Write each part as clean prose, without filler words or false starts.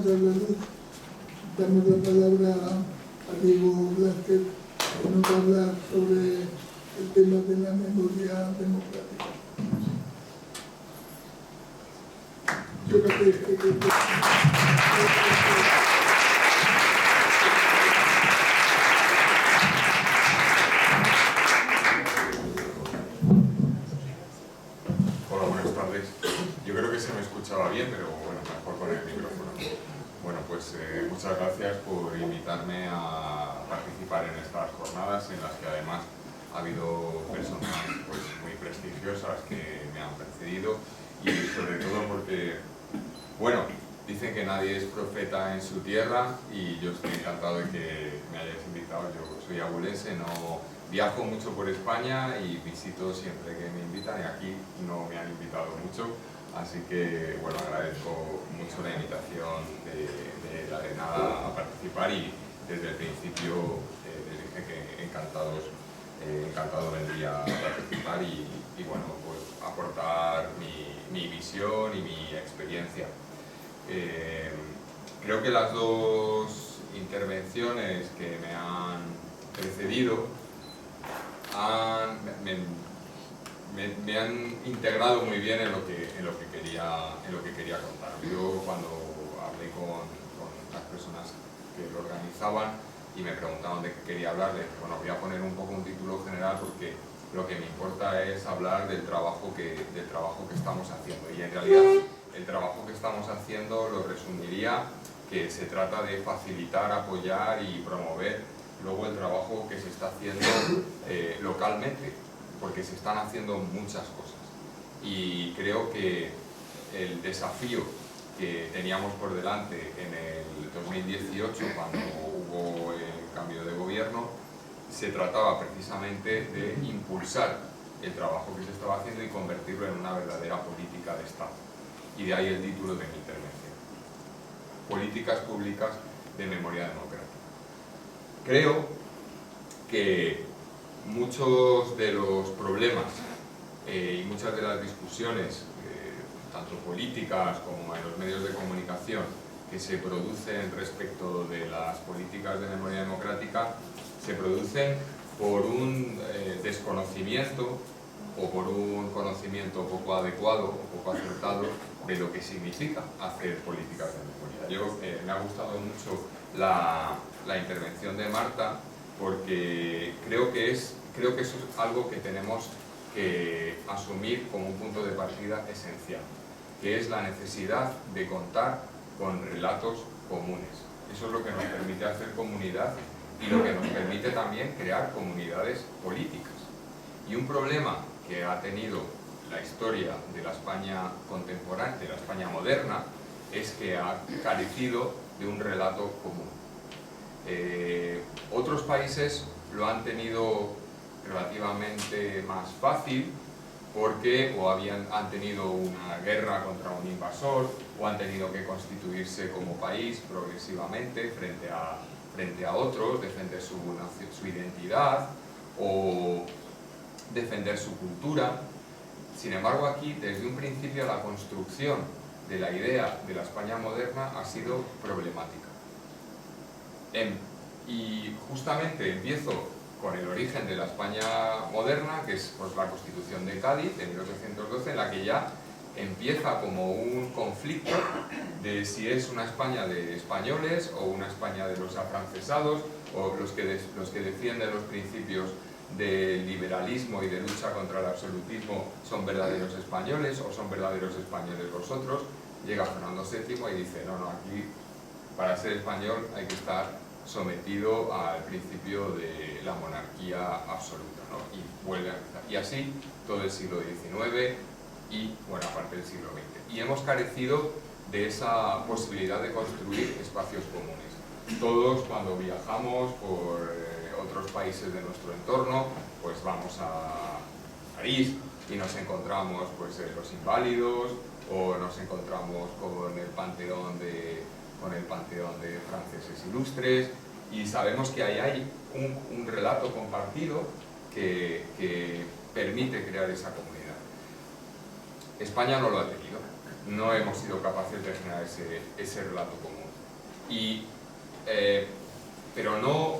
Damos la palabra a Diego Blázquez, que nos va a hablar sobre el tema de la memoria democrática. Hola, buenas tardes. Yo creo que se me escuchaba bien, pero bueno, mejor con el micrófono. Bueno, pues muchas gracias por invitarme a participar en estas jornadas en las que además ha habido personas pues, muy prestigiosas que me han precedido y sobre todo porque, bueno, dicen que nadie es profeta en su tierra y yo estoy encantado de que me hayáis invitado. Yo soy abulense, no viajo mucho por España y visito siempre que me invitan y aquí no me han invitado mucho. Así que, bueno, agradezco mucho la invitación de la Arenada a participar y desde el principio les dije que encantado vendría a participar y bueno, pues aportar mi visión y mi experiencia. Creo que las dos intervenciones que me han precedido me han integrado muy bien en lo que quería contar. Yo cuando hablé con las personas que lo organizaban y me preguntaban de qué quería hablar, les dije, bueno, voy a poner un poco un título general porque lo que me importa es hablar del trabajo que estamos haciendo. Y en realidad el trabajo que estamos haciendo lo resumiría que se trata de facilitar, apoyar y promover luego el trabajo que se está haciendo localmente, porque se están haciendo muchas cosas. Y creo que el desafío que teníamos por delante en el 2018, cuando hubo el cambio de gobierno, se trataba precisamente de impulsar el trabajo que se estaba haciendo y convertirlo en una verdadera política de Estado. Y de ahí el título de mi intervención. Políticas públicas de memoria democrática. Creo que muchos de los problemas y muchas de las discusiones, tanto políticas como en los medios de comunicación, que se producen respecto de las políticas de memoria democrática, se producen por un desconocimiento o por un conocimiento poco adecuado o poco acertado de lo que significa hacer políticas de memoria. Me ha gustado mucho la intervención de Marta porque creo que eso es algo que tenemos que asumir como un punto de partida esencial, que es la necesidad de contar con relatos comunes. Eso es lo que nos permite hacer comunidad y lo que nos permite también crear comunidades políticas. Y un problema que ha tenido la historia de la España contemporánea, de la España moderna, es que ha carecido de un relato común. Otros países lo han tenido relativamente más fácil porque han tenido una guerra contra un invasor o han tenido que constituirse como país progresivamente frente a otros, defender su identidad o defender su cultura. Sin embargo, aquí, desde un principio, la construcción de la idea de la España moderna ha sido problemática. Y justamente empiezo con el origen de la España moderna, que es pues, la Constitución de Cádiz de 1812, en la que ya empieza como un conflicto de si es una España de españoles o una España de los afrancesados o los que defienden los principios del liberalismo y de lucha contra el absolutismo son verdaderos españoles o son verdaderos españoles los otros. Llega Fernando VII y dice, no, aquí para ser español hay que estar sometido al principio de la monarquía absoluta, ¿no? Y vuelve a empezar. Y así todo el siglo XIX y buena parte del siglo XX. Y hemos carecido de esa posibilidad de construir espacios comunes. Todos cuando viajamos por otros países de nuestro entorno, pues vamos a París y nos encontramos pues, los inválidos o nos encontramos con el panteón de franceses ilustres y sabemos que ahí hay un relato compartido que permite crear esa comunidad. España no lo ha tenido, no hemos sido capaces de generar ese relato común. Pero no,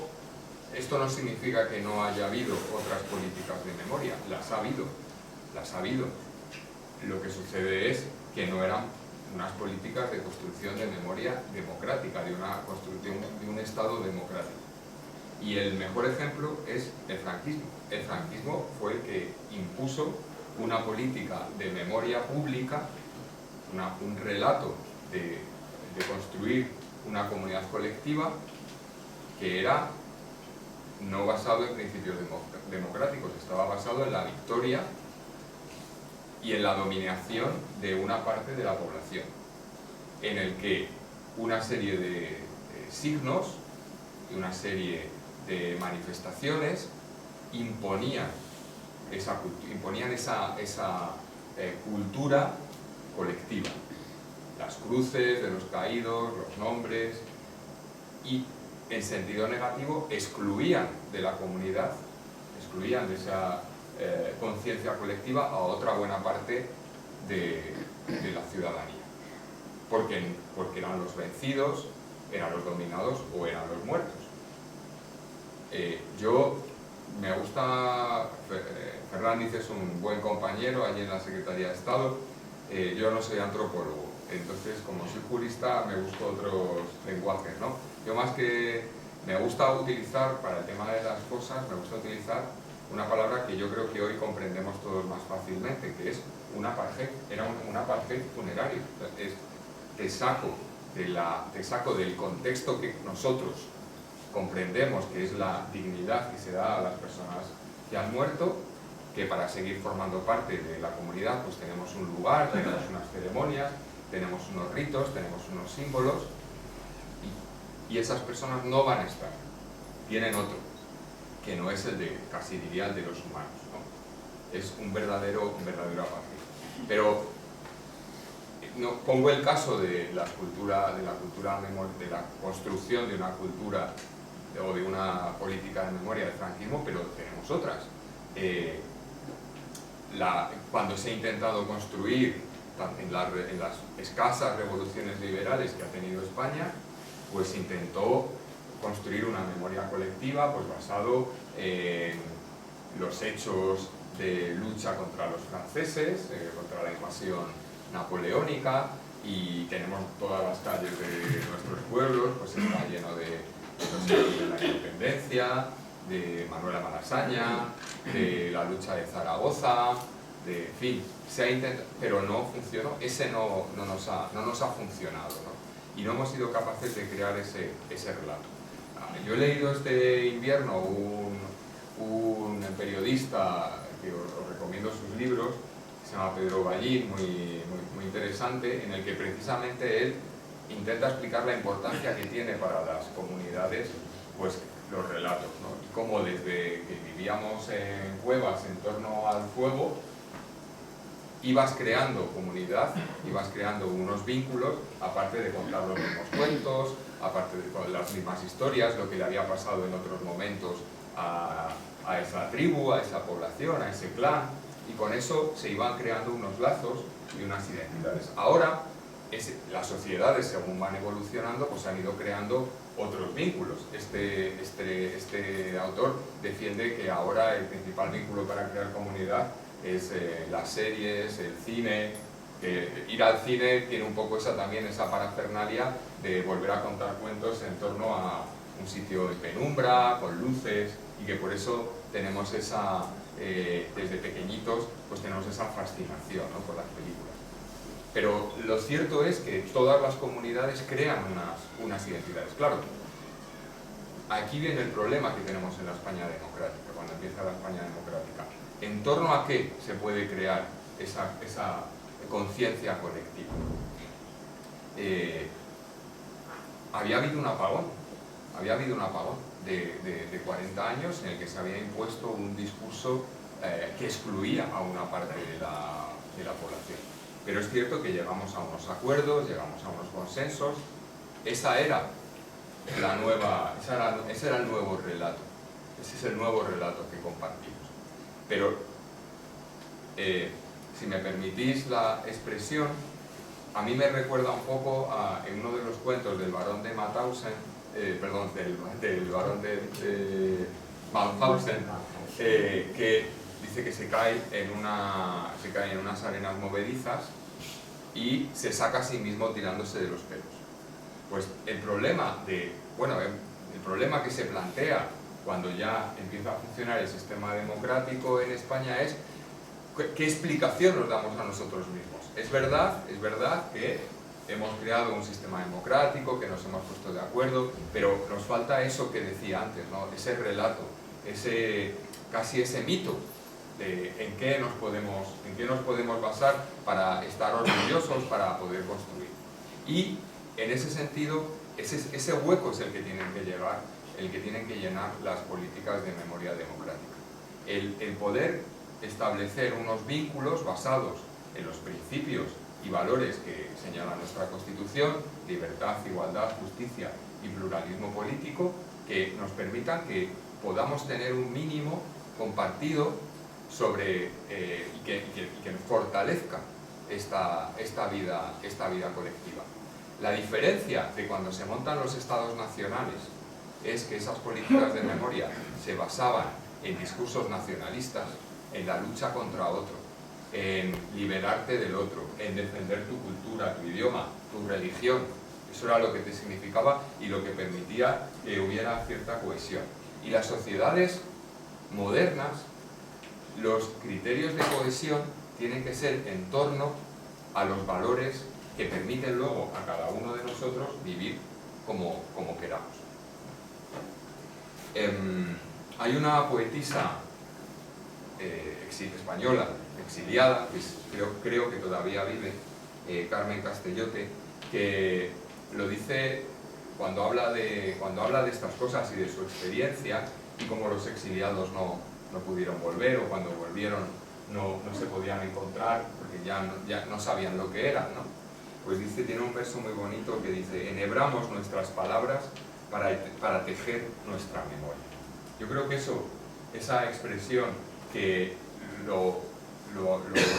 esto no significa que no haya habido otras políticas de memoria, las ha habido. Lo que sucede es que no eran unas políticas de construcción de memoria democrática, de una construcción de un Estado democrático. Y el mejor ejemplo es el franquismo. El franquismo fue el que impuso una política de memoria pública, un relato de construir una comunidad colectiva que era no basado en principios democráticos, estaba basado en la victoria y en la dominación de una parte de la población, en el que una serie de signos y una serie de manifestaciones imponían esa cultura colectiva. Las cruces de los caídos, los nombres, y en sentido negativo excluían de la comunidad, excluían de esa conciencia colectiva a otra buena parte de la ciudadanía, porque eran los vencidos, eran los dominados o eran los muertos. Me gusta, Fernández es un buen compañero allí en la Secretaría de Estado. Yo no soy antropólogo, entonces como soy jurista me busco otros lenguajes, ¿no? Yo más que me gusta utilizar, para el tema de las cosas, me gusta utilizar una palabra que yo creo que hoy comprendemos todos más fácilmente, que es un apartheid. Era un apartheid funerario. Te saco del contexto que nosotros comprendemos, que es la dignidad que se da a las personas que han muerto, que para seguir formando parte de la comunidad pues tenemos un lugar, tenemos unas ceremonias, tenemos unos ritos, tenemos unos símbolos, y esas personas no van a estar, tienen otro, que no es el de, casi diría, el de los humanos, ¿no? Es un verdadero apartheid. Pero no, pongo el caso de la construcción de una cultura o de una política de memoria del franquismo, pero tenemos otras. Cuando se ha intentado construir en las escasas revoluciones liberales que ha tenido España, pues se intentó construir una memoria colectiva pues basado en los hechos de lucha contra los franceses, contra la invasión napoleónica, y tenemos todas las calles de nuestros pueblos, pues está lleno de los hechos de la independencia, de Manuela Malasaña, de la lucha de Zaragoza, en fin, se ha intentado, pero no funcionó, no nos ha funcionado, ¿no? Y no hemos sido capaces de crear ese relato. Yo he leído este invierno un periodista que os recomiendo sus libros, que se llama Pedro Ballín, muy interesante, en el que precisamente él intenta explicar la importancia que tiene para las comunidades pues los relatos, ¿no? Y cómo desde que vivíamos en cuevas en torno al fuego ibas creando comunidad, ibas creando unos vínculos, aparte de contar los mismos cuentos, aparte de las mismas historias, lo que le había pasado en otros momentos a esa tribu, a esa población, a ese clan, y con eso se iban creando unos lazos y unas identidades. Ahora, las sociedades, según van evolucionando, pues han ido creando otros vínculos. Este autor defiende que ahora el principal vínculo para crear comunidad es las series, el cine. Ir al cine tiene un poco también esa parafernalia de volver a contar cuentos en torno a un sitio de penumbra, con luces, y que por eso tenemos desde pequeñitos, pues tenemos esa fascinación, ¿no?, por las películas. Pero lo cierto es que todas las comunidades crean unas identidades. Claro, aquí viene el problema que tenemos en la España democrática, cuando empieza la España democrática. ¿En torno a qué se puede crear esa conciencia colectiva? Había habido un apagón de 40 años en el que se había impuesto un discurso que excluía a una parte de la población. Pero es cierto que llegamos a unos acuerdos, llegamos a unos consensos. Ese era el nuevo relato. Ese es el nuevo relato que compartimos. Pero, si me permitís la expresión, a mí me recuerda un poco en uno de los cuentos del barón de Mauthausen, del barón de Mauthausen, que dice que se cae en unas arenas movedizas y se saca a sí mismo tirándose de los pelos. Pues el problema que se plantea cuando ya empieza a funcionar el sistema democrático en España es ¿qué explicación nos damos a nosotros mismos? Es verdad que hemos creado un sistema democrático, que nos hemos puesto de acuerdo, pero nos falta eso que decía antes, ¿no? Ese relato, casi ese mito de en qué nos podemos basar para estar orgullosos, para poder construir. Y en ese sentido, ese hueco es el que tienen que llenar las políticas de memoria democrática. El poder establecer unos vínculos basados en los principios y valores que señala nuestra Constitución, libertad, igualdad, justicia y pluralismo político, que nos permitan que podamos tener un mínimo compartido sobre y que fortalezca esta vida colectiva. La diferencia de cuando se montan los estados nacionales es que esas políticas de memoria se basaban en discursos nacionalistas, en la lucha contra otro, en liberarte del otro, en defender tu cultura, tu idioma, tu religión. Eso era lo que te significaba y lo que permitía que hubiera cierta cohesión. Y las sociedades modernas, los criterios de cohesión tienen que ser en torno a los valores que permiten luego a cada uno de nosotros vivir como queramos. Hay una poetisa española, exiliada, que creo que todavía vive, Carmen Castellote, que lo dice cuando habla de estas cosas y de su experiencia y cómo los exiliados no pudieron volver, o cuando volvieron no se podían encontrar porque ya no sabían lo que eran, ¿no? Pues dice, tiene un verso muy bonito que dice: enhebramos nuestras palabras para tejer nuestra memoria. Yo creo que esa expresión que lo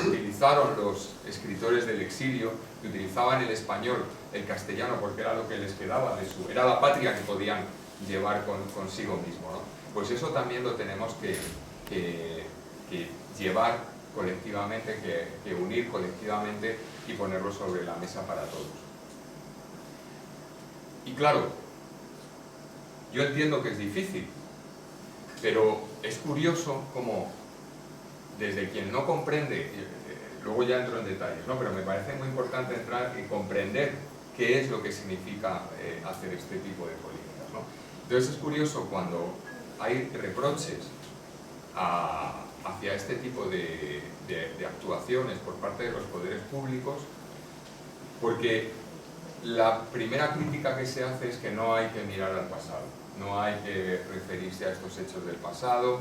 utilizaron los escritores del exilio, que utilizaban el español, el castellano, porque era lo que les quedaba era la patria que podían llevar consigo mismo, ¿no? Pues eso también lo tenemos que llevar colectivamente, que unir colectivamente y ponerlo sobre la mesa para todos. Y claro, yo entiendo que es difícil, pero es curioso cómo desde quien no comprende, luego ya entro en detalles, ¿no? Pero me parece muy importante entrar y comprender qué es lo que significa hacer este tipo de políticas, ¿no? Entonces es curioso cuando hay reproches hacia este tipo de actuaciones por parte de los poderes públicos, porque la primera crítica que se hace es que no hay que mirar al pasado, no hay que referirse a estos hechos del pasado,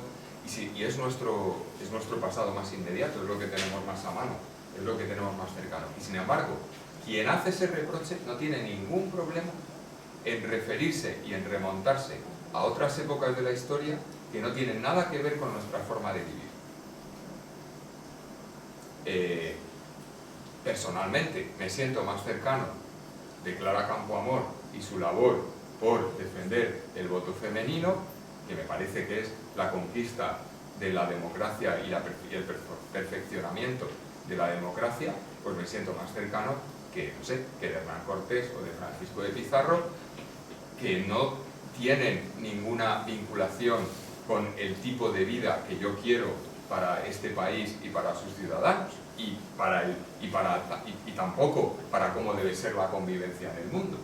y es nuestro pasado más inmediato, es lo que tenemos más a mano, es lo que tenemos más cercano. Y sin embargo, quien hace ese reproche no tiene ningún problema en referirse y en remontarse a otras épocas de la historia que no tienen nada que ver con nuestra forma de vivir. Personalmente me siento más cercano de Clara Campoamor y su labor por defender el voto femenino, que me parece que es la conquista de la democracia y el perfeccionamiento de la democracia, pues me siento más cercano que de Hernán Cortés o de Francisco de Pizarro, que no tienen ninguna vinculación con el tipo de vida que yo quiero para este país y para sus ciudadanos, y tampoco para cómo debe ser la convivencia en el mundo.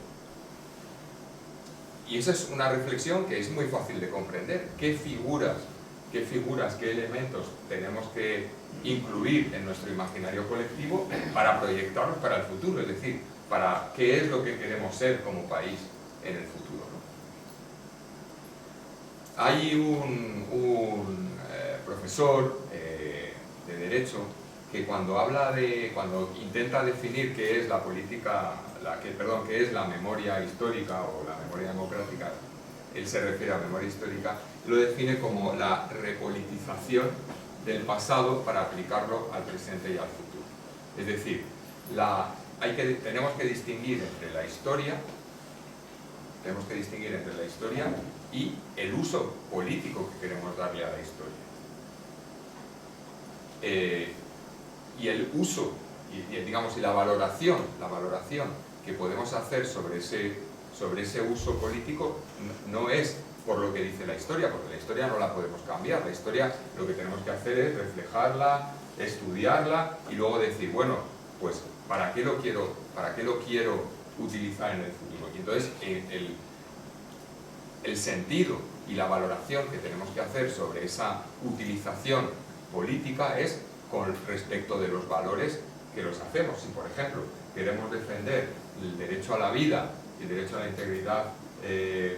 Y esa es una reflexión que es muy fácil de comprender. ¿Qué figuras, qué elementos tenemos que incluir en nuestro imaginario colectivo para proyectarnos para el futuro? Es decir, para qué es lo que queremos ser como país en el futuro, ¿no? Hay un profesor de Derecho que cuando intenta definir qué es la política, qué es la memoria histórica o la memoria democrática, él se refiere a memoria histórica, lo define como la repolitización del pasado para aplicarlo al presente y al futuro. Es decir, tenemos que distinguir entre la historia, y el uso político que queremos darle a la historia. Y el uso, y la valoración que podemos hacer sobre ese uso político no es por lo que dice la historia, porque la historia no la podemos cambiar. La historia lo que tenemos que hacer es reflejarla, estudiarla y luego decir, bueno, pues ¿para qué lo quiero utilizar en el futuro? Y entonces el sentido y la valoración que tenemos que hacer sobre esa utilización política es con respecto de los valores que los hacemos. Si por ejemplo queremos defender el derecho a la vida y el derecho a la integridad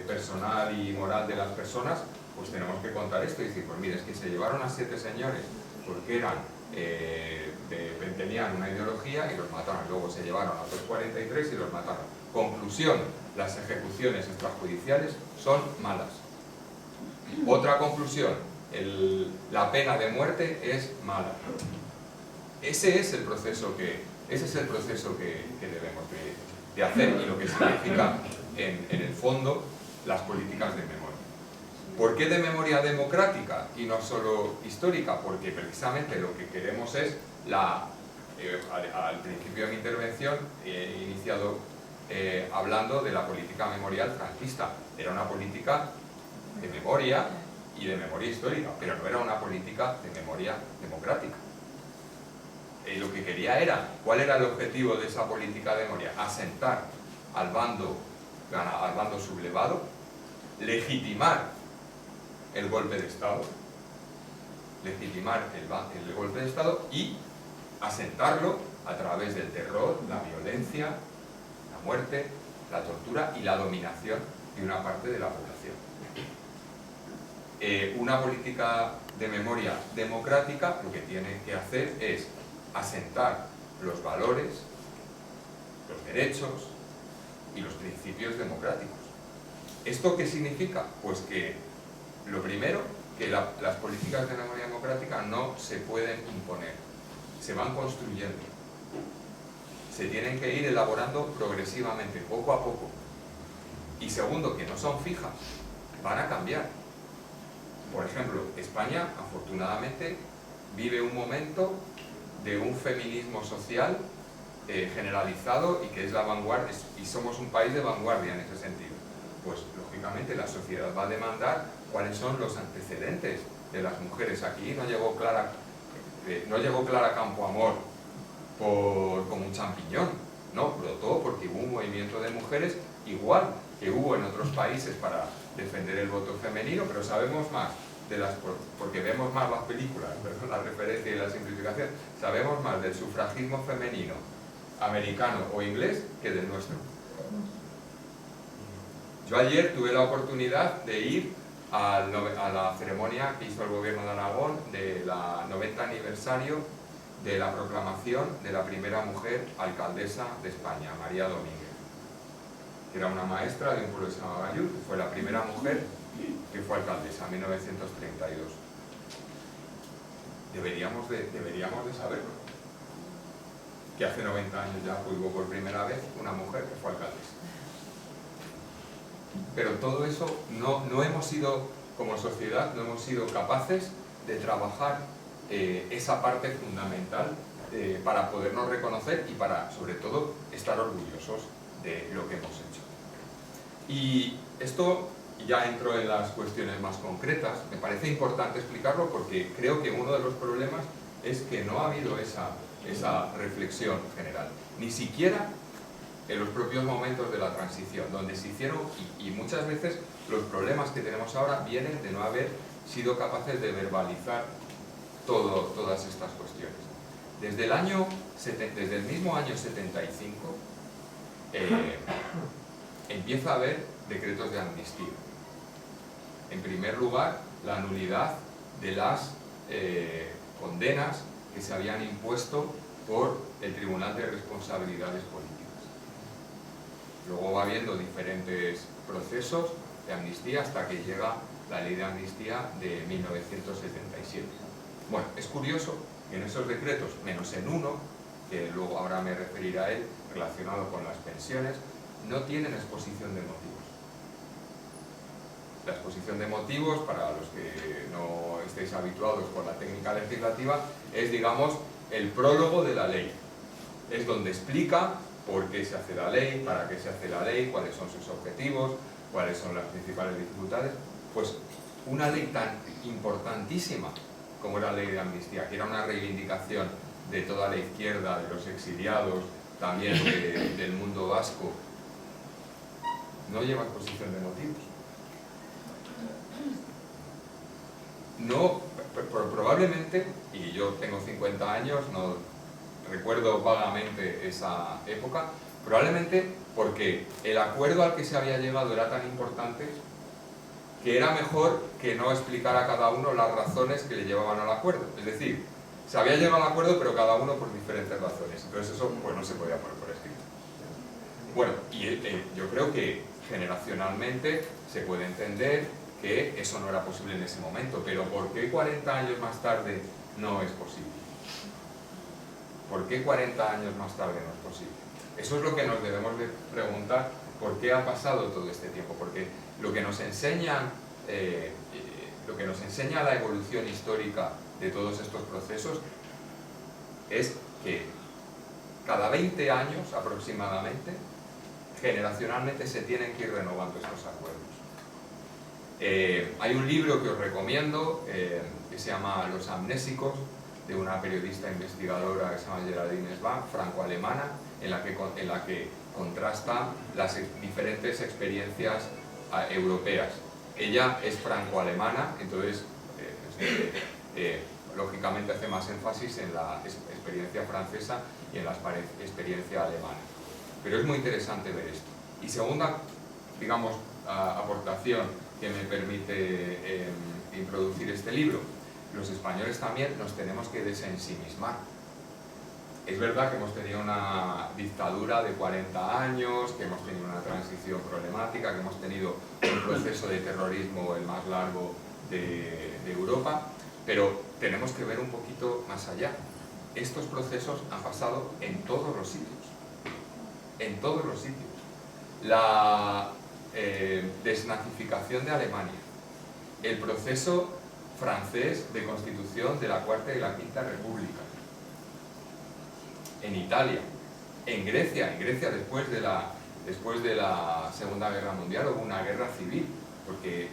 personal y moral de las personas, pues tenemos que contar esto y decir, pues mire, es que se llevaron a 7 señores porque tenían una ideología y los mataron. Luego se llevaron a otros 43 y los mataron. Conclusión, las ejecuciones extrajudiciales son malas. Otra conclusión, la pena de muerte es mala. Ese es el proceso que debemos de hacer y lo que significa en el fondo las políticas de memoria. ¿Por qué de memoria democrática y no solo histórica? Porque precisamente lo que queremos es al principio de mi intervención he iniciado hablando de la política memorial franquista. Era una política de memoria y de memoria histórica, pero no era una política de memoria democrática. Lo que quería ¿cuál era el objetivo de esa política de memoria? Asentar al bando sublevado, legitimar el golpe de Estado, y asentarlo a través del terror, la violencia, la muerte, la tortura y la dominación de una parte de la población. Una política de memoria democrática lo que tiene que hacer es asentar los valores, los derechos y los principios democráticos. ¿Esto qué significa? Pues que lo primero, que las políticas de memoria democrática no se pueden imponer, se van construyendo, se tienen que ir elaborando progresivamente, poco a poco. Y segundo, que no son fijas, van a cambiar. Por ejemplo, España, afortunadamente, vive un momento de un feminismo social generalizado y que es la vanguardia, y somos un país de vanguardia en ese sentido. Pues, lógicamente, la sociedad va a demandar cuáles son los antecedentes de las mujeres. Aquí no llegó Clara Campoamor como un champiñón, no, brotó porque hubo un movimiento de mujeres igual que hubo en otros países para defender el voto femenino, pero sabemos más porque vemos más las películas, la referencia y la simplificación, sabemos más del sufragismo femenino americano o inglés que del nuestro. Yo ayer tuve la oportunidad de ir a la ceremonia que hizo el gobierno de Aragón de la 90 aniversario de la proclamación de la primera mujer alcaldesa de España, María Domínguez, que era una maestra de un pueblo que se llama Gallur, que fue la primera mujer que fue alcaldesa en 1932. Deberíamos de saberlo, que hace 90 años ya hubo por primera vez una mujer que fue alcaldesa. Pero todo eso no hemos sido, como sociedad, no hemos sido capaces de trabajar esa parte fundamental para podernos reconocer y para, sobre todo, estar orgullosos de lo que hemos hecho. Y esto, ya entro en las cuestiones más concretas, me parece importante explicarlo porque creo que uno de los problemas es que no ha habido esa reflexión general, ni siquiera en los propios momentos de la transición, donde se hicieron, y muchas veces los problemas que tenemos ahora vienen de no haber sido capaces de verbalizar todas estas cuestiones. Desde el mismo año 75 empieza a haber decretos de amnistía. En primer lugar, la nulidad de las condenas que se habían impuesto por el Tribunal de Responsabilidades Políticas. Luego va habiendo diferentes procesos de amnistía hasta que llega la Ley de Amnistía de 1977. Bueno, es curioso que en esos decretos, menos en uno, que luego ahora me referiré a él, relacionado con las pensiones, no tienen exposición de motivos. La exposición de motivos, para los que no estéis habituados con la técnica legislativa, es, digamos, el prólogo de la ley. Es donde explica por qué se hace la ley, para qué se hace la ley, cuáles son sus objetivos, cuáles son las principales dificultades. Pues una ley tan importantísima como era la ley de amnistía, que era una reivindicación de toda la izquierda, de los exiliados, también del mundo vasco, no lleva exposición de motivos. No, probablemente, y yo tengo 50 años, no recuerdo vagamente esa época, probablemente porque el acuerdo al que se había llegado era tan importante que era mejor que no explicar a cada uno las razones que le llevaban al acuerdo. Es decir, se había llegado al acuerdo, pero cada uno por diferentes razones. Entonces eso pues no se podía poner por escrito. Bueno, y yo creo que generacionalmente se puede entender que eso no era posible en ese momento, pero ¿por qué 40 años más tarde no es posible? ¿Por qué 40 años más tarde no es posible? Eso es lo que nos debemos de preguntar, ¿por qué ha pasado todo este tiempo? Porque lo que nos enseña la evolución histórica de todos estos procesos es que cada 20 años aproximadamente, generacionalmente se tienen que ir renovando estos acuerdos. Hay un libro que os recomiendo que se llama Los amnésicos, de una periodista investigadora que se llama Geraldine Svan, franco-alemana, en la que contrasta las diferentes experiencias europeas. Ella es franco-alemana, entonces lógicamente hace más énfasis en la experiencia francesa y en la experiencia alemana. Pero es muy interesante ver esto. Y segunda, digamos, aportación que me permite introducir este libro: los españoles también nos tenemos que desensimismar. Es verdad que hemos tenido una dictadura de 40 años, que hemos tenido una transición problemática, que hemos tenido un proceso de terrorismo el más largo de Europa, pero tenemos que ver un poquito más allá. Estos procesos han pasado en todos los sitios. En todos los sitios. La desnazificación de Alemania, el proceso francés de constitución de la Cuarta y la Quinta República, en Italia, en Grecia después de la Segunda Guerra Mundial hubo una guerra civil, porque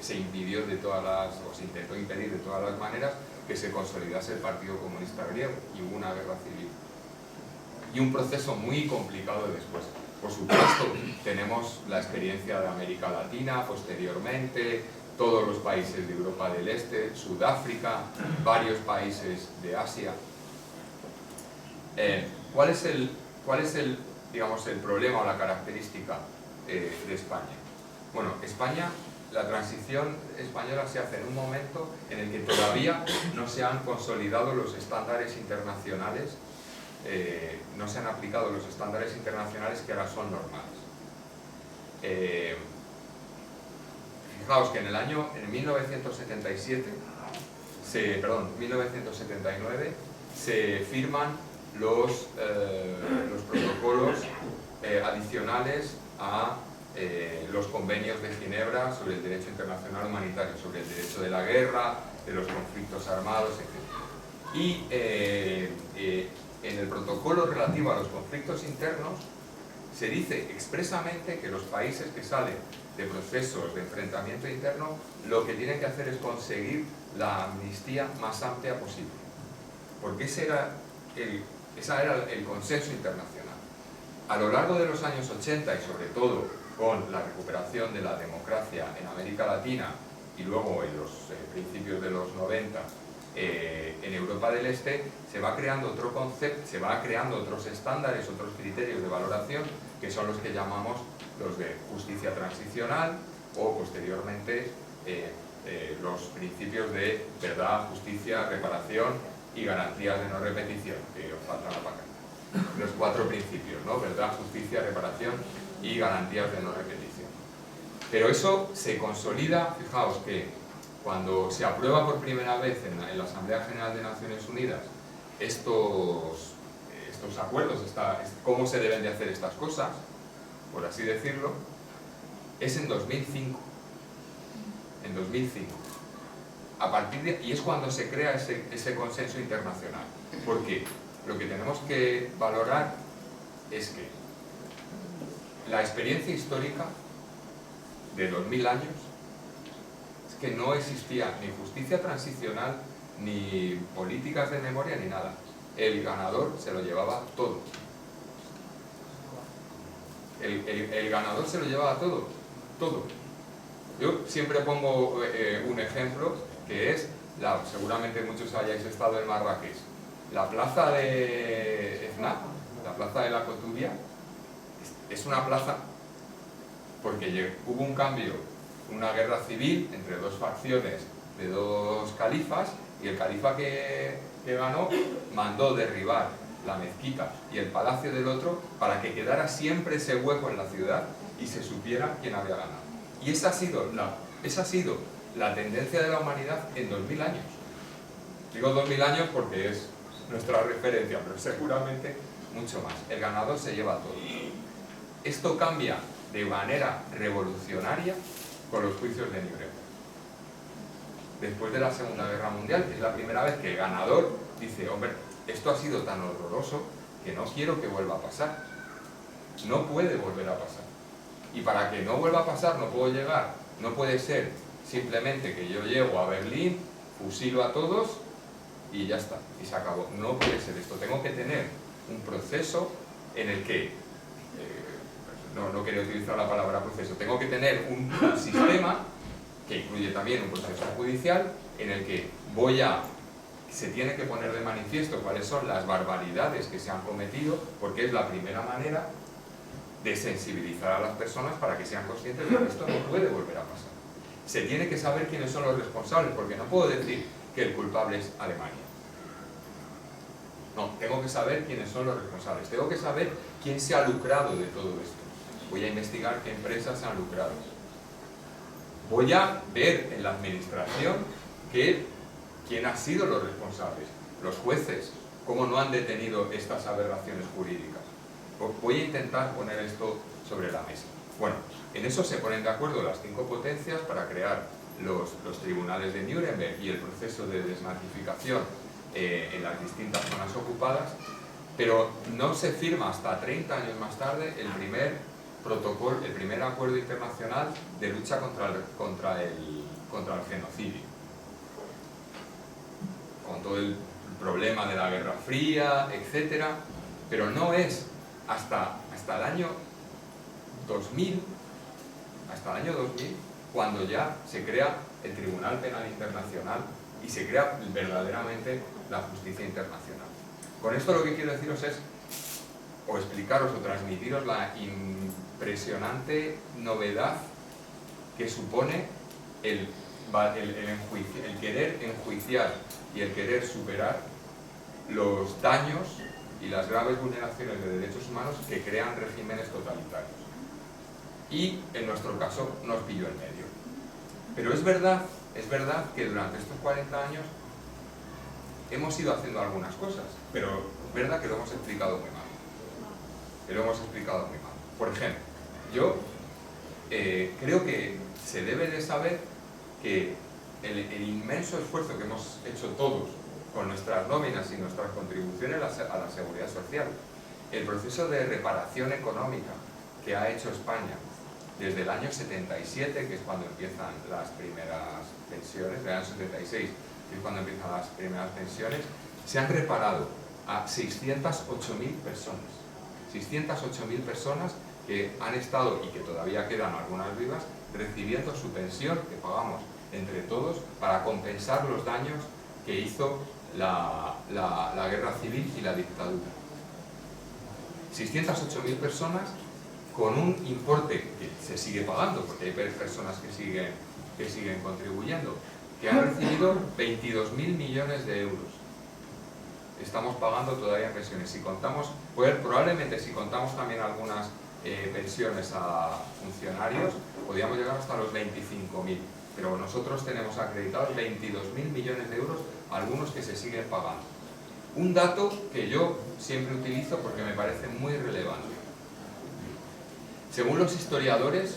se impidió se intentó impedir de todas las maneras que se consolidase el Partido Comunista Griego, y hubo una guerra civil. Y un proceso muy complicado después. Por supuesto, tenemos la experiencia de América Latina posteriormente, todos los países de Europa del Este, Sudáfrica, varios países de Asia. ¿Cuál es el problema o la característica de España? Bueno, España, la transición española se hace en un momento en el que todavía no se han consolidado los estándares internacionales, no se han aplicado los estándares internacionales que ahora son normales. Fijaos que en 1979 se firman los protocolos adicionales a los convenios de Ginebra sobre el derecho internacional humanitario, sobre el derecho de la guerra, de los conflictos armados, etc. Y en el protocolo relativo a los conflictos internos se dice expresamente que los países que salen de procesos de enfrentamiento interno lo que tienen que hacer es conseguir la amnistía más amplia posible, porque ese era el consenso internacional. A lo largo de los años 80 y sobre todo con la recuperación de la democracia en América Latina y luego en los principios de los 90 en Europa del Este, se va creando otro concepto, se va creando otros estándares, otros criterios de valoración, que son los que llamamos los de justicia transicional, o posteriormente los principios de verdad, justicia, reparación y garantías de no repetición, que os faltan para acá. Los 4 principios, ¿no? Verdad, justicia, reparación y garantías de no repetición. Pero eso se consolida, fijaos que cuando se aprueba por primera vez en la Asamblea General de Naciones Unidas estos estos acuerdos, cómo se deben de hacer estas cosas, por así decirlo, es en 2005. En 2005. Y es cuando se crea ese consenso internacional. Porque lo que tenemos que valorar es que la experiencia histórica de 2000 años es que no existía ni justicia transicional, ni políticas de memoria, ni nada. El ganador se lo llevaba todo. El ganador se lo llevaba todo. Todo. Yo siempre pongo un ejemplo que es, seguramente muchos hayáis estado en Marrakech, la plaza de Fna, la plaza de la Coturia, es una plaza porque hubo un cambio, una guerra civil entre dos facciones de dos califas, y el califa que ganó mandó derribar la mezquita y el palacio del otro para que quedara siempre ese hueco en la ciudad y se supiera quién había ganado. Y esa ha sido la tendencia de la humanidad en 2000 años. Digo 2000 años porque es nuestra referencia, pero seguramente mucho más. El ganador se lleva todo. Esto cambia de manera revolucionaria con los juicios de Nuremberg. Después de la Segunda Guerra Mundial, es la primera vez que el ganador dice, hombre, esto ha sido tan horroroso que no quiero que vuelva a pasar. No puede volver a pasar. Y para que no vuelva a pasar, no puede ser simplemente que yo llego a Berlín, fusilo a todos y ya está, y se acabó. No puede ser esto. Tengo que tener un proceso en el que, no quería utilizar la palabra proceso, tengo que tener un sistema que incluye también un proceso judicial en el que se tiene que poner de manifiesto cuáles son las barbaridades que se han cometido, porque es la primera manera de sensibilizar a las personas para que sean conscientes de que esto no puede volver a pasar. Se tiene que saber quiénes son los responsables, porque no puedo decir que el culpable es Alemania. No, tengo que saber quiénes son los responsables, tengo que saber quién se ha lucrado de todo esto. Voy a investigar qué empresas se han lucrado. Voy a ver en la administración quién ha sido los responsables, los jueces, cómo no han detenido estas aberraciones jurídicas. Voy a intentar poner esto sobre la mesa. Bueno, en eso se ponen de acuerdo las 5 potencias para crear los tribunales de Nuremberg y el proceso de desnazificación en las distintas zonas ocupadas, pero no se firma hasta 30 años más tarde el primer protocolo, el primer acuerdo internacional de lucha contra el genocidio, con todo el problema de la Guerra Fría, etcétera, pero no es hasta el año 2000, cuando ya se crea el Tribunal Penal Internacional y se crea verdaderamente la justicia internacional. Con esto lo que quiero deciros es, o explicaros o transmitiros la impresionante novedad que supone el querer enjuiciar y el querer superar los daños y las graves vulneraciones de derechos humanos que crean regímenes totalitarios. Y en nuestro caso nos pilló en medio. Pero es verdad que durante estos 40 años hemos ido haciendo algunas cosas, pero es verdad que lo hemos explicado muy mal. Por ejemplo, yo creo que se debe de saber que el inmenso esfuerzo que hemos hecho todos con nuestras nóminas y nuestras contribuciones a la seguridad social, el proceso de reparación económica que ha hecho España desde el año 77, que es cuando empiezan las primeras pensiones, del año 76, que es cuando empiezan las primeras pensiones, se han reparado a 608.000 personas. 608.000 personas que han estado, y que todavía quedan algunas vivas, recibiendo su pensión que pagamos entre todos para compensar los daños que hizo la guerra civil y la dictadura. 608.000 personas con un importe que se sigue pagando, porque hay personas que siguen contribuyendo, que han recibido 22.000 millones de euros. Estamos pagando todavía pensiones. Si contamos, probablemente si contamos también algunas pensiones a funcionarios, podríamos llegar hasta los 25.000. Pero nosotros tenemos acreditados 22.000 millones de euros, algunos que se siguen pagando. Un dato que yo siempre utilizo porque me parece muy relevante. Según los historiadores,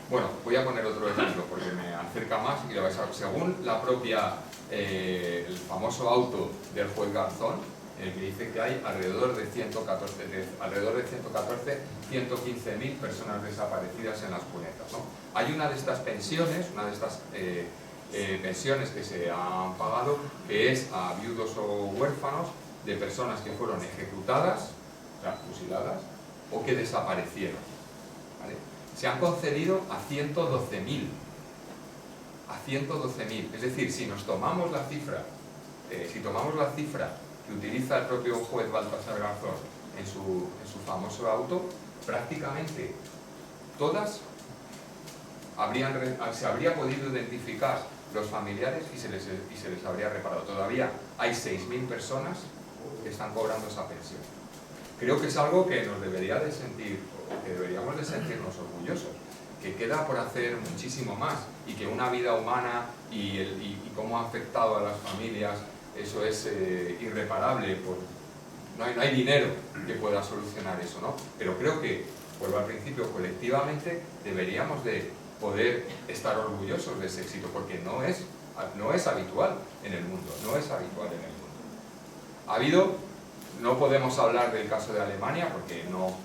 bueno, voy a poner otro ejemplo porque me acerca más y lo vais a ver. Según la propia, el famoso auto del juez Garzón, en el que dice que hay alrededor de 115.000 personas desaparecidas en las cunetas, ¿no? Hay una de estas pensiones, pensiones que se han pagado, que es a viudos o huérfanos de personas que fueron ejecutadas, o sea, fusiladas, o que desaparecieron, ¿vale? Se han concedido a 112.000. A 112.000. Es decir, si nos tomamos la cifra, que utiliza el propio juez Baltasar Garzón en su famoso auto, prácticamente todas se habría podido identificar los familiares y se les habría reparado. Todavía hay 6.000 personas que están cobrando esa pensión. Creo que es algo que nos deberíamos de sentirnos orgullosos, que queda por hacer muchísimo más, y que una vida humana y cómo ha afectado a las familias, eso es irreparable. No hay dinero que pueda solucionar eso, ¿no? Pero creo que, vuelvo al principio, colectivamente deberíamos de poder estar orgullosos de ese éxito, porque no es habitual en el mundo, Ha habido, no podemos hablar del caso de Alemania porque no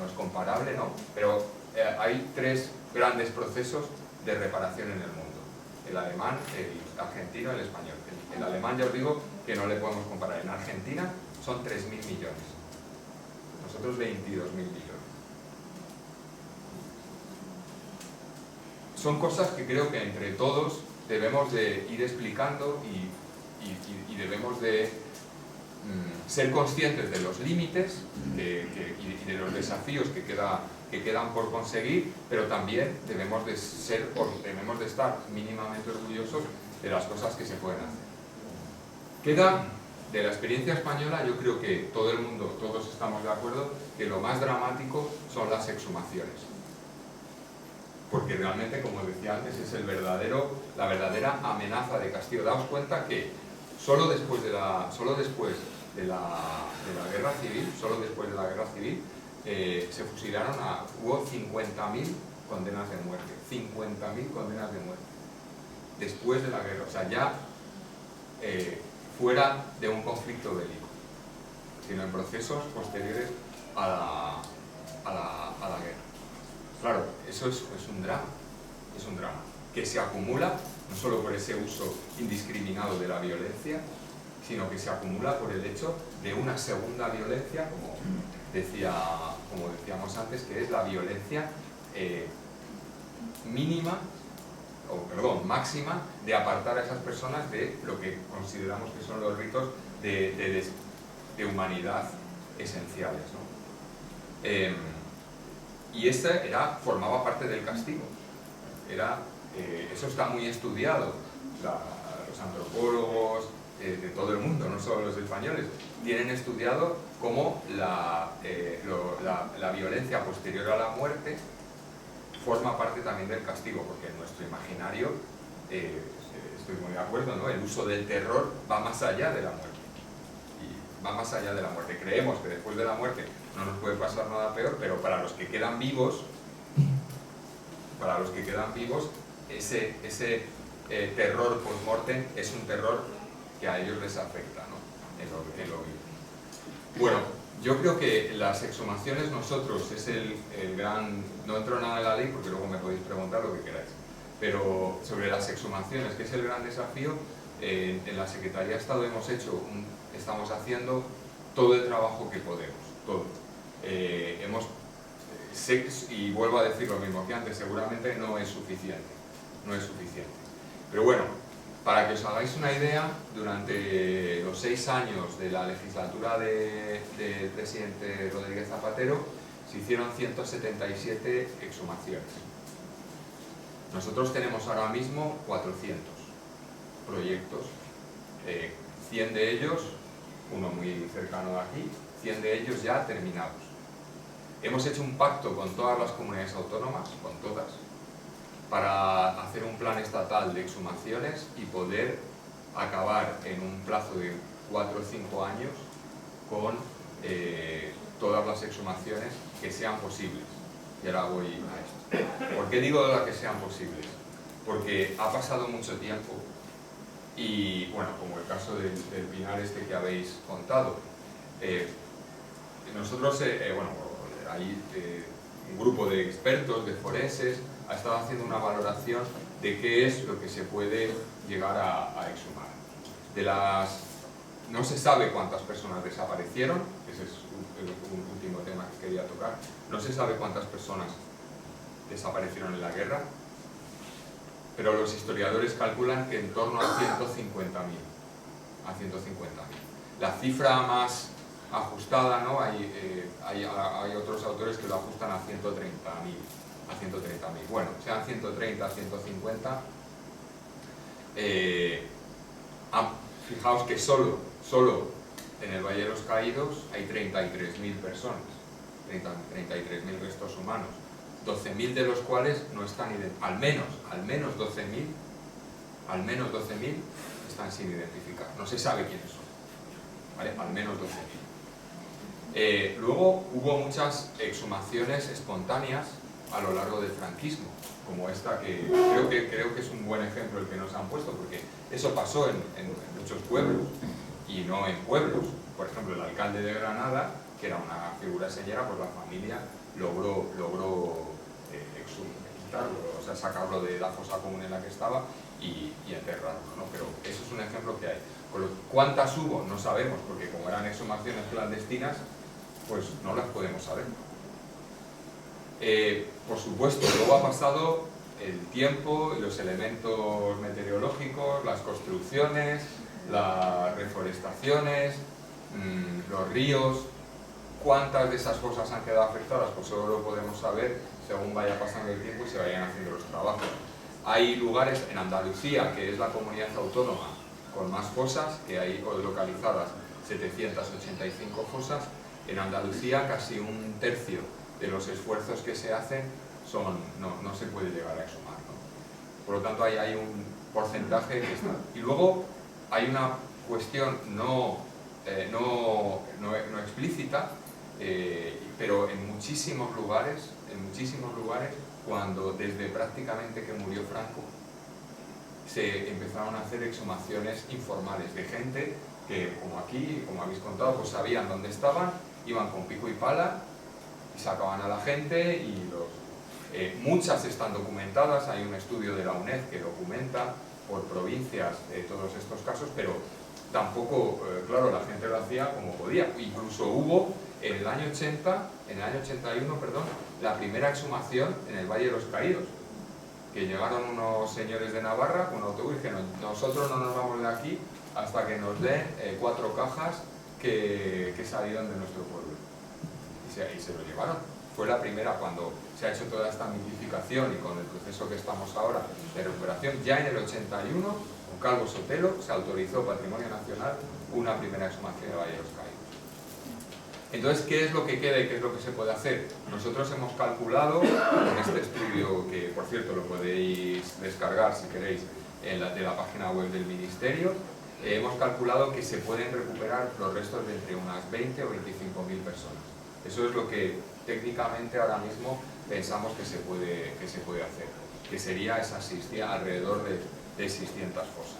es comparable, ¿no? Pero hay 3 grandes procesos de reparación en el mundo: el alemán, el argentino y el español. El alemán, ya os digo que no le podemos comparar. En Argentina son 3.000 millones, nosotros 22.000 millones. Son cosas que creo que entre todos debemos de ir explicando y debemos de ser conscientes de los límites y de los desafíos que quedan por conseguir, pero también debemos de estar mínimamente orgullosos de las cosas que se pueden hacer. Queda de la experiencia española, yo creo que todos estamos de acuerdo que lo más dramático son las exhumaciones, porque realmente, como decía antes, es la verdadera amenaza de castigo. Daos cuenta que solo después de la guerra civil, se fusilaron hubo 50.000 condenas de muerte, 50.000 condenas de muerte después de la guerra, o sea, ya fuera de un conflicto bélico, sino en procesos posteriores a la guerra. Claro, eso es un drama, que se acumula no solo por ese uso indiscriminado de la violencia, sino que se acumula por el hecho de una segunda violencia, como decíamos antes, que es la violencia máxima, de apartar a esas personas de lo que consideramos que son los ritos de humanidad esenciales, ¿no? Y formaba parte del castigo. Eso está muy estudiado. Los antropólogos de todo el mundo, no solo los españoles, tienen estudiado cómo la violencia posterior a la muerte forma parte también del castigo, porque en nuestro imaginario, estoy muy de acuerdo, ¿no? El uso del terror va más allá de la muerte. Creemos que después de la muerte no nos puede pasar nada peor, pero para los que quedan vivos, ese terror post-mortem es un terror que a ellos les afecta, ¿no? En lo vivo. Bueno, yo creo que las exhumaciones nosotros es el gran... No entro nada en la ley porque luego me podéis preguntar lo que queráis, pero sobre las exhumaciones, que es el gran desafío, en la Secretaría de Estado estamos haciendo todo el trabajo que podemos, todo. Y vuelvo a decir lo mismo que antes, seguramente no es suficiente. Pero bueno, para que os hagáis una idea, durante los 6 años de la legislatura del presidente Rodríguez Zapatero se hicieron 177 exhumaciones. Nosotros tenemos ahora mismo 400 proyectos, 100 de ellos, uno muy cercano de aquí, 100 de ellos ya terminados. Hemos hecho un pacto con todas las comunidades autónomas, con todas, para hacer un plan estatal de exhumaciones y poder acabar en un plazo de 4 o 5 años con todas las exhumaciones que sean posibles. Y ahora voy a esto. ¿Por qué digo las que sean posibles? Porque ha pasado mucho tiempo y, bueno, como el caso del pinar este que habéis contado, nosotros, bueno, hay un grupo de expertos, de forenses, ha estado haciendo una valoración de qué es lo que se puede llegar a exhumar. No se sabe cuántas personas desaparecieron, ese es un último tema que quería tocar, no se sabe cuántas personas desaparecieron en la guerra, pero los historiadores calculan que en torno a 150.000. La cifra más ajustada, ¿no? Hay otros autores que lo ajustan a 130.000. Bueno, sean 130, 150. Fijaos que solo en el Valle de los Caídos hay 33.000 personas, 33.000 restos humanos, 12.000 de los cuales no están identificados, al menos 12.000 están sin identificar, no se sabe quiénes son, ¿vale? Al menos 12.000. Luego hubo muchas exhumaciones espontáneas a lo largo del franquismo, como esta que creo que es un buen ejemplo el que nos han puesto, porque eso pasó en muchos pueblos y no en pueblos. Por ejemplo, el alcalde de Granada, que era una figura señera, pues la familia logró quitarlo, o sea, sacarlo de la fosa común en la que estaba y enterrarlo, ¿no? Pero eso es un ejemplo que hay. ¿Cuántas hubo? No sabemos, porque como eran exhumaciones clandestinas, pues no las podemos saber. Por supuesto, luego ha pasado el tiempo, los elementos meteorológicos, las construcciones, las reforestaciones, los ríos. ¿Cuántas de esas fosas han quedado afectadas? Pues solo lo podemos saber según vaya pasando el tiempo y se vayan haciendo los trabajos. Hay lugares en Andalucía, que es la comunidad autónoma con más fosas, que hay localizadas 785 fosas. En Andalucía casi un tercio de los esfuerzos que se hacen no se puede llegar a exhumar, ¿no? Por lo tanto, hay un porcentaje que está. Y luego hay una cuestión no explícita, pero en muchísimos lugares, cuando desde prácticamente que murió Franco, se empezaron a hacer exhumaciones informales de gente que, como aquí, como habéis contado, pues sabían dónde estaban, iban con pico y pala y sacaban a la gente y muchas están documentadas. Hay un estudio de la UNED que documenta por provincias todos estos casos, pero tampoco, claro, la gente lo hacía como podía. Incluso hubo en el año 81, perdón, la primera exhumación en el Valle de los Caídos, que llegaron unos señores de Navarra con un autobús y dijeron: nosotros no nos vamos de aquí hasta que nos den 4 cajas que salieron de nuestro pueblo. Y se lo llevaron. Fue la primera, cuando se ha hecho toda esta mitificación y con el proceso que estamos ahora de recuperación. Ya en el 81, con Calvo Sotelo, se autorizó Patrimonio Nacional una primera exhumación de Valle de los Caídos. Entonces, ¿qué es lo que queda y qué es lo que se puede hacer? Nosotros hemos calculado, en este estudio, que por cierto lo podéis descargar si queréis de la página web del Ministerio, hemos calculado que se pueden recuperar los restos de entre unas 20 o 25.000 personas. Eso es lo que técnicamente ahora mismo pensamos que se puede hacer, que sería alrededor de 600 fosas.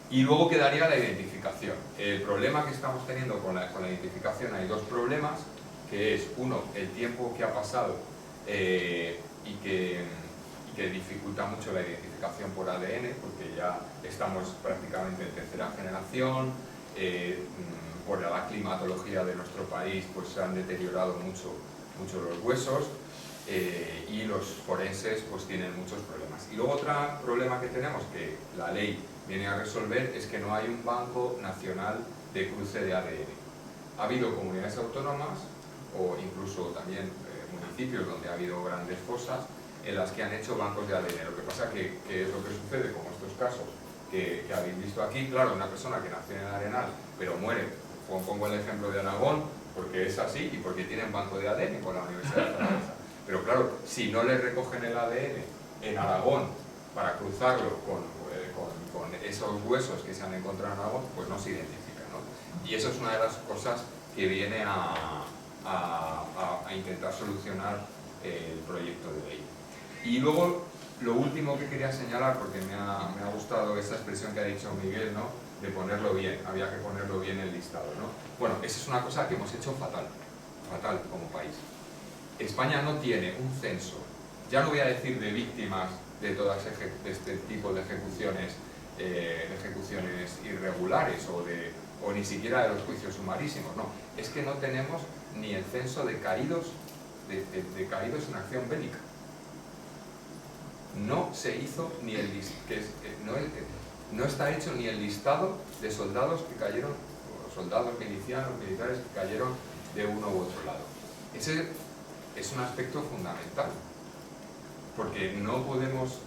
Y luego quedaría la identificación. El problema que estamos teniendo con la identificación, hay 2 problemas, que es, uno, el tiempo que ha pasado y que dificulta mucho la identificación por ADN, porque ya estamos prácticamente en tercera generación. Por la climatología de nuestro país, pues se han deteriorado mucho los huesos, y los forenses pues tienen muchos problemas. Y luego otro problema que tenemos, que la ley viene a resolver, es que no hay un banco nacional de cruce de ADN. Ha habido comunidades autónomas o incluso también municipios donde ha habido grandes fosas en las que han hecho bancos de ADN. Lo que pasa que es lo que sucede, como estos casos que habéis visto aquí. Claro, una persona que nació en el Arenal pero muere, pongo el ejemplo de Aragón porque es así y porque tienen banco de ADN con la Universidad de Zaragoza. Pero claro, si no le recogen el ADN en Aragón para cruzarlo con esos huesos que se han encontrado en agua, pues no se identifica, ¿no? Y eso es una de las cosas que viene a intentar solucionar el proyecto de ley. Y luego, lo último que quería señalar, porque me ha gustado esa expresión que ha dicho Miguel, ¿no? De ponerlo bien, había que ponerlo bien el listado, ¿no? Bueno, esa es una cosa que hemos hecho fatal como país. España no tiene un censo, ya no voy a decir de víctimas de este tipo de ejecuciones irregulares o ni siquiera de los juicios sumarísimos, no, es que no tenemos ni el censo de caídos en acción bélica. No se hizo ni el no está hecho ni el listado de soldados que cayeron, o soldados militares que cayeron de uno u otro lado. Ese es un aspecto fundamental, porque no podemos,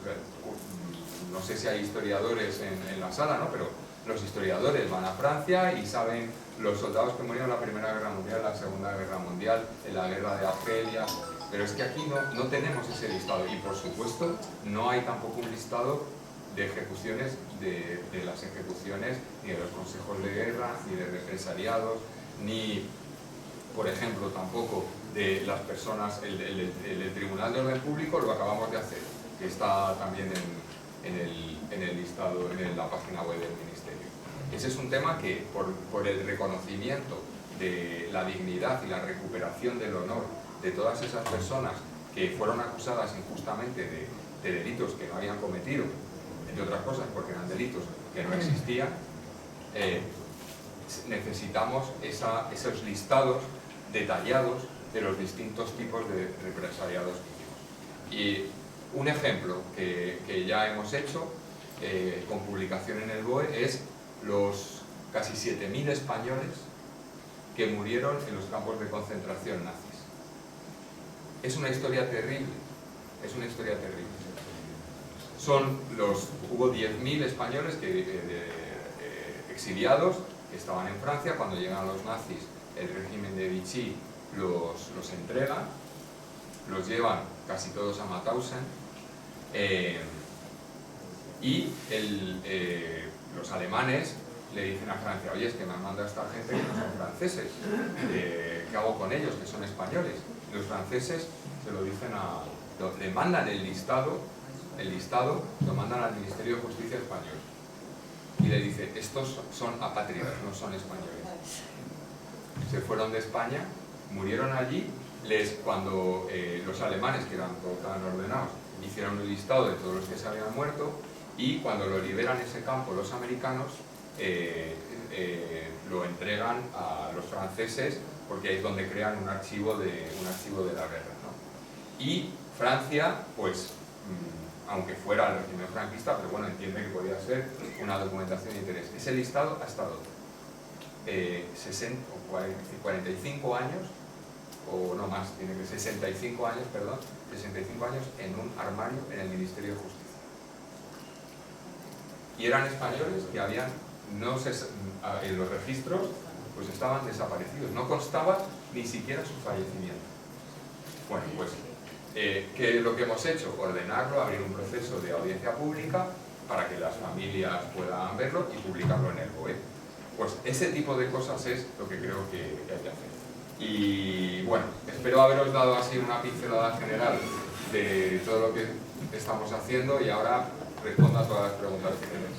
no sé si hay historiadores en la sala, ¿no? Pero los historiadores van a Francia y saben los soldados que murieron en la Primera Guerra Mundial, la Segunda Guerra Mundial, en la Guerra de Argelia, pero es que aquí no tenemos ese listado y por supuesto no hay tampoco un listado de ejecuciones, de las ejecuciones ni de los consejos de guerra, ni de represaliados, ni, por ejemplo, tampoco de las personas, el Tribunal de Orden Público lo acabamos de hacer, que está también en el listado, en la página web del Ministerio. Ese es un tema que, por el reconocimiento de la dignidad y la recuperación del honor de todas esas personas que fueron acusadas injustamente de delitos que no habían cometido, entre otras cosas porque eran delitos que no existían, necesitamos esos listados detallados de los distintos tipos de represaliados que hicimos. Y un ejemplo que ya hemos hecho con publicación en el BOE es los casi 7.000 españoles que murieron en los campos de concentración nazis. Es una historia terrible, es una historia terrible. Hubo 10.000 españoles exiliados que estaban en Francia. Cuando llegan los nazis, el régimen de Vichy los entrega, los llevan casi todos a Mauthausen y los alemanes le dicen a Francia: oye, es que me han mandado esta gente que no son franceses, ¿qué hago con ellos, que son españoles? Y los franceses se lo dicen le mandan el listado lo mandan al Ministerio de Justicia español y le dice: estos son apátridas, no son españoles. Se fueron de España, murieron allí. Cuando los alemanes, que eran todos tan ordenados, hicieron un listado de todos los que se habían muerto, y cuando lo liberan ese campo los americanos, lo entregan a los franceses, porque ahí es donde crean un archivo de la guerra, ¿no? Y Francia, pues, aunque fuera el régimen franquista, pero bueno, entiende que podía ser una documentación de interés. Ese listado ha estado 45 años, o no más, tiene que 65 años, perdón, 65 años en un armario en el Ministerio de Justicia. Y eran españoles que en los registros, pues estaban desaparecidos, no constaba ni siquiera su fallecimiento. Bueno, pues, ¿qué es lo que hemos hecho? Ordenarlo, abrir un proceso de audiencia pública para que las familias puedan verlo y publicarlo en el BOE. Pues ese tipo de cosas es lo que creo que hay que hacer. Y bueno, espero haberos dado así una pincelada general de todo lo que estamos haciendo, y ahora respondo a todas las preguntas que tenéis.